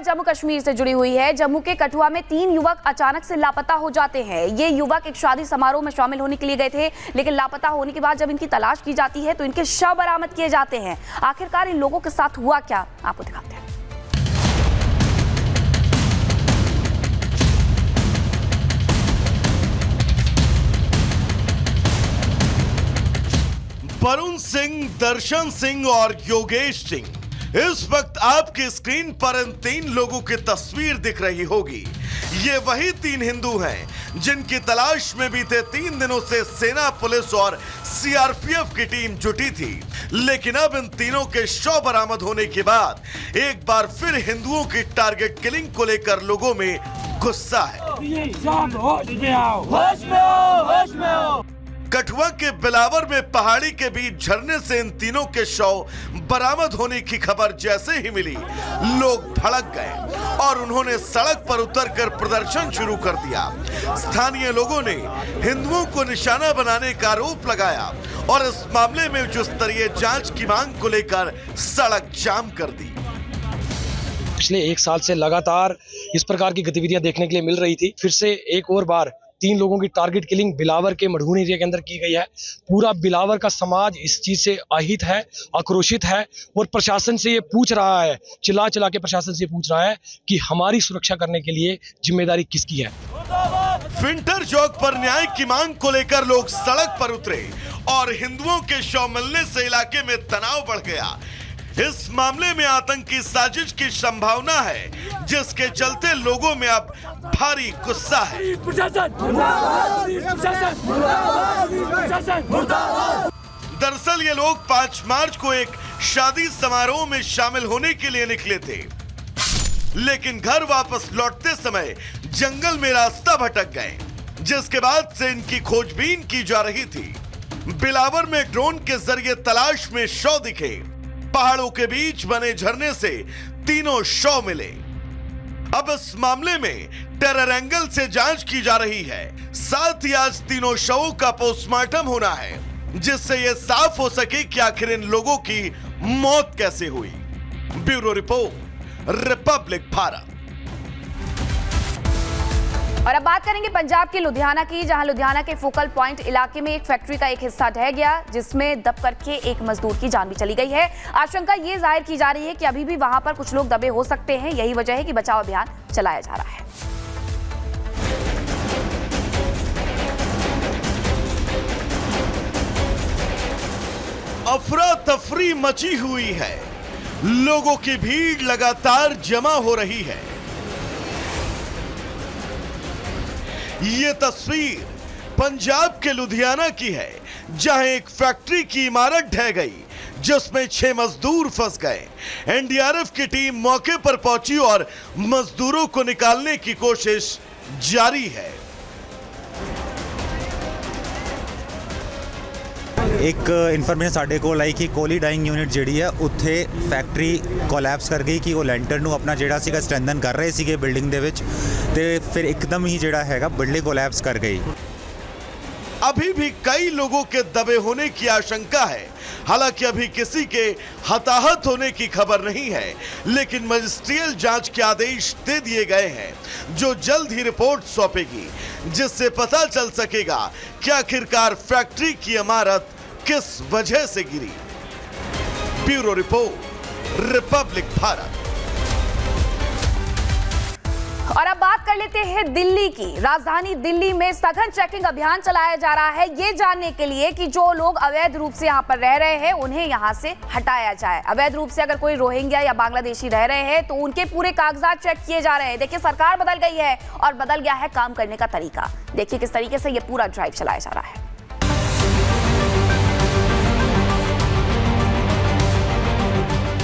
जम्मू कश्मीर से जुड़ी हुई है। जम्मू के कठुआ में 3 युवक अचानक से लापता हो जाते हैं। ये युवक एक शादी समारोह में शामिल होने के लिए गए थे, लेकिन लापता होने के बाद जब इनकी तलाश की जाती है तो इनके शव बरामद किए जाते हैं। आखिरकार इन लोगों के साथ हुआ क्या, आपको दिखाते हैं। वरुण सिंह, दर्शन सिंह और योगेश सिंह, इस वक्त आपकी स्क्रीन पर इन 3 लोगों की तस्वीर दिख रही होगी। ये वही 3 हिंदू हैं जिनकी तलाश में बीते 3 दिनों से सेना, पुलिस और सीआरपीएफ की टीम जुटी थी। लेकिन अब इन तीनों के शव बरामद होने के बाद एक बार फिर हिंदुओं की टारगेट किलिंग को लेकर लोगों में गुस्सा है। होश में आओ, होश में आओ, होश में आओ। कठुआ के बिलावर में पहाड़ी के बीच झरने से इन तीनों के शव बरामद होने की खबर जैसे ही मिली, लोग भड़क गए और उन्होंने सड़क पर उतरकर प्रदर्शन शुरू कर दिया। स्थानीय लोगों ने हिंदुओं को निशाना बनाने का आरोप लगाया और इस मामले में उच्च स्तरीय जांच की मांग को लेकर सड़क जाम कर दी। पिछले 1 साल से लगातार इस प्रकार की गतिविधियां देखने के लिए मिल रही थी। फिर से एक और बार 3 लोगों की टारगेट किलिंग बिलावर के मढ़ून एरिया के अंदर की गई है। पूरा बिलावर का समाज इस चीज से आहित है, आक्रोशित है और प्रशासन से ये पूछ रहा है, चिल्ला चिल्ला के प्रशासन से पूछ रहा है कि हमारी सुरक्षा करने के लिए जिम्मेदारी किसकी है। फिंटर चौक पर न्याय की मांग को लेकर लोग सड़क पर उतरे और हिंदुओं के शव मिलने से इलाके में तनाव बढ़ गया। इस मामले में आतंकी साजिश की संभावना है, जिसके चलते लोगों में अब भारी गुस्सा है। दरअसल ये लोग 5 मार्च को एक शादी समारोह में शामिल होने के लिए निकले थे, लेकिन घर वापस लौटते समय जंगल में रास्ता भटक गए, जिसके बाद से इनकी खोजबीन की जा रही थी। बिलावर में ड्रोन के जरिए तलाश में शव दिखे। पहाड़ों के बीच बने झरने से तीनों शव मिले। अब इस मामले में टेरर एंगल से जांच की जा रही है। साथ ही आज तीनों शवों का पोस्टमार्टम होना है, जिससे यह साफ हो सके कि आखिर इन लोगों की मौत कैसे हुई। Bureau report, Republic Bharat. और अब बात करेंगे पंजाब के लुधियाना की, जहां लुधियाना के फोकल पॉइंट इलाके में एक फैक्ट्री का एक हिस्सा ढह गया, जिसमें दब करके एक मजदूर की जान भी चली गई है। आशंका ये जाहिर की जा रही है कि अभी भी वहां पर कुछ लोग दबे हो सकते हैं। यही वजह है कि बचाव अभियान चलाया जा रहा है। अफरा तफरी मची हुई है, लोगों की भीड़ लगातार जमा हो रही है। ये तस्वीर पंजाब के लुधियाना की है, जहां एक फैक्ट्री की इमारत ढह गई, जिसमें 6 मजदूर फंस गए। एनडीआरएफ की टीम मौके पर पहुंची और मजदूरों को निकालने की कोशिश जारी है। एक इन्फॉर्मेशन साढ़े को आई कि कोली डाइंग यूनिट जी है उत्थे फैक्ट्री कोलैप्स कर गई कि वो ਲੈਂਟਰ ਨੂੰ अपना ਜਿਹੜਾ ਸੀਗਾ स्ट्रेंथन कर रहे ਸੀਗੇ बिल्डिंग ਦੇ ਵਿੱਚ ਤੇ फिर एकदम ही ਜਿਹੜਾ हैगा बिल्डिंग कोलैप्स कर गई। अभी भी कई लोगों के दबे होने की आशंका है। हालांकि अभी किसी के हताहत होने की खबर नहीं है, लेकिन मजिस्ट्रियल जांच के आदेश दे दिए गए हैं, जो जल्द ही रिपोर्ट सौंपेगी, जिससे पता चल सकेगा कि आखिरकार फैक्ट्री की इमारत किस वजह से गिरी। Bureau report, Republic Bharat. और अब बात कर लेते हैं दिल्ली की। राजधानी दिल्ली में सघन चेकिंग अभियान चलाया जा रहा है, ये जानने के लिए कि जो लोग अवैध रूप से यहाँ पर रह रहे हैं उन्हें यहाँ से हटाया जाए। अवैध रूप से अगर कोई रोहिंग्या या बांग्लादेशी रह रहे हैं तो उनके पूरे कागजात चेक किए जा रहे हैं। देखिए, सरकार बदल गई है और बदल गया है काम करने का तरीका। देखिए किस तरीके से ये पूरा ड्राइव चलाया जा रहा है।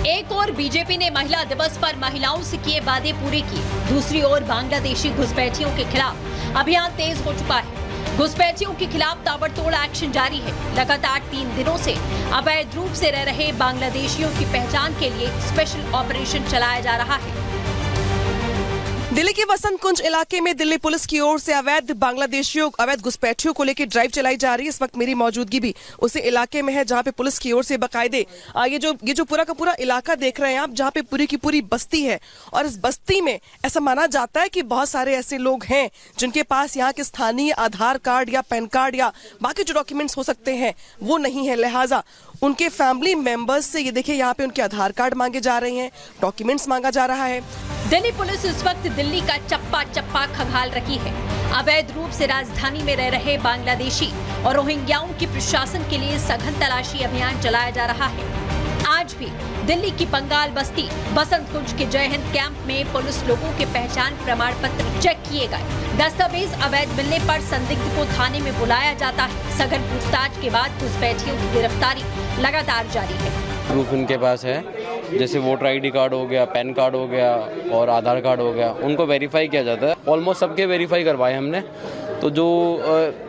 एक और बीजेपी ने महिला दिवस पर महिलाओं से किए वादे पूरे किए, दूसरी ओर बांग्लादेशी घुसपैठियों के खिलाफ अभियान तेज हो चुका है। घुसपैठियों के खिलाफ ताबड़तोड़ एक्शन जारी है। लगातार 3 दिनों से अवैध रूप से रह रहे बांग्लादेशियों की पहचान के लिए स्पेशल ऑपरेशन चलाया जा रहा है। दिल्ली के वसंत कुंज इलाके में दिल्ली पुलिस की ओर से अवैध बांग्लादेशियों, अवैध घुसपैठियों को लेकर ड्राइव चलाई जा रही है। इस वक्त मेरी मौजूदगी भी उसी इलाके में है जहां पे पुलिस की ओर से बाकायदे ये जो पूरा का पूरा इलाका देख रहे हैं आप, जहां पे पूरी की पूरी बस्ती है। और इस बस्ती में ऐसा माना जाता है कि बहुत सारे ऐसे लोग हैं जिनके पास यहाँ के स्थानीय आधार कार्ड या पैन कार्ड या बाकी जो डॉक्यूमेंट्स हो सकते हैं वो नहीं है। लिहाजा उनके फैमिली मेंबर्स से ये देखिए यहाँ पे उनके आधार कार्ड मांगे जा रहे हैं, डॉक्यूमेंट्स मांगा जा रहा है। दिल्ली पुलिस इस वक्त दिल्ली का चप्पा चप्पा खंगाल रही है। अवैध रूप से राजधानी में रह रहे बांग्लादेशी और रोहिंग्याओं की प्रशासन के लिए सघन तलाशी अभियान चलाया जा रहा है। आज भी दिल्ली की बंगाल बस्ती बसंत कुंज के जय हिंद कैंप में पुलिस लोगों के पहचान प्रमाण पत्र चेक किए गए। दस्तावेज अवैध मिलने पर संदिग्ध को थाने में बुलाया जाता है। सघन पूछताछ के बाद घुसपैठियों की गिरफ्तारी लगातार जारी है। प्रूफ उनके पास है, जैसे वोटर आईडी कार्ड हो गया, पैन कार्ड हो गया और आधार कार्ड हो गया, उनको वेरीफाई किया जाता है। ऑलमोस्ट सबके वेरीफाई करवाए हमने। तो जो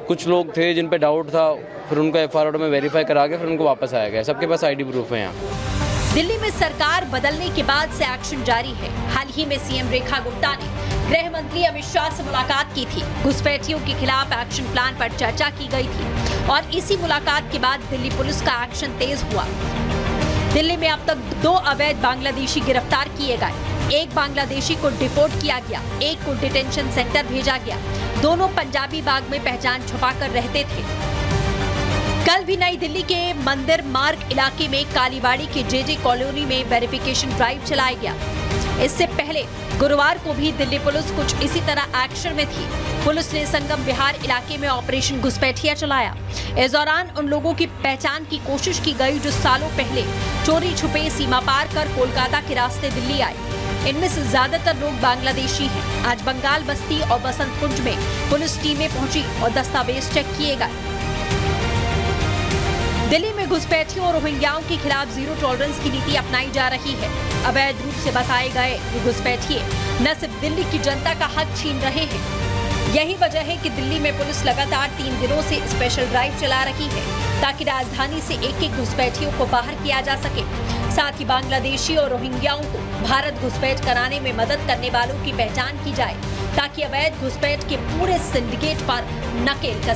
कुछ लोग थे जिन पे डाउट था, फिर उनको FRR में वेरीफाई करा के फिर उनको वापस आया गया। सबके पास ID प्रूफ है यहाँ। दिल्ली में सरकार बदलने के बाद से एक्शन जारी है। हाल ही में CM रेखा गुप्ता ने गृह मंत्री अमित शाह से मुलाकात की थी। घुसपैठियों के खिलाफ एक्शन प्लान पर चर्चा की गई थी और इसी मुलाकात के बाद दिल्ली पुलिस का एक्शन तेज हुआ। दिल्ली में अब तक 2 अवैध बांग्लादेशी गिरफ्तार किए गए। एक बांग्लादेशी को डिपोर्ट किया गया, एक को डिटेंशन सेंटर भेजा गया। दोनों पंजाबी बाग में पहचान छुपाकर रहते थे। कल भी नई दिल्ली के मंदिर मार्ग इलाके में कालीवाड़ी के JJ कॉलोनी में वेरिफिकेशन ड्राइव चलाया गया। इससे पहले गुरुवार को भी दिल्ली पुलिस कुछ इसी तरह एक्शन में थी। पुलिस ने संगम विहार इलाके में ऑपरेशन घुसपैठिया चलाया। इस दौरान उन लोगों की पहचान की कोशिश की गई जो सालों पहले चोरी छुपे सीमा पार कर कोलकाता के रास्ते दिल्ली आए। इनमें से ज्यादातर लोग बांग्लादेशी हैं। आज बंगाल बस्ती और बसंत कुंज में पुलिस टीमें पहुंची और दस्तावेज चेक किए गए। दिल्ली में घुसपैठियों और रोहिंग्याओं के खिलाफ जीरो टॉलरेंस की नीति अपनाई जा रही है। अवैध रूप से बसाए गए ये घुसपैठिए न सिर्फ दिल्ली की जनता का हक छीन रहे हैं। यही वजह है कि दिल्ली में पुलिस लगातार 3 दिनों से स्पेशल ड्राइव चला रही है ताकि राजधानी से एक-एक घुसपैठियों को बाहर किया जा सके। साथ ही बांग्लादेशी और रोहिंग्याओं को भारत घुसपैठ कराने में मदद करने वालों की पहचान की जाए ताकि अवैध घुसपैठ के पूरे सिंडिकेट पर नकेल कसे।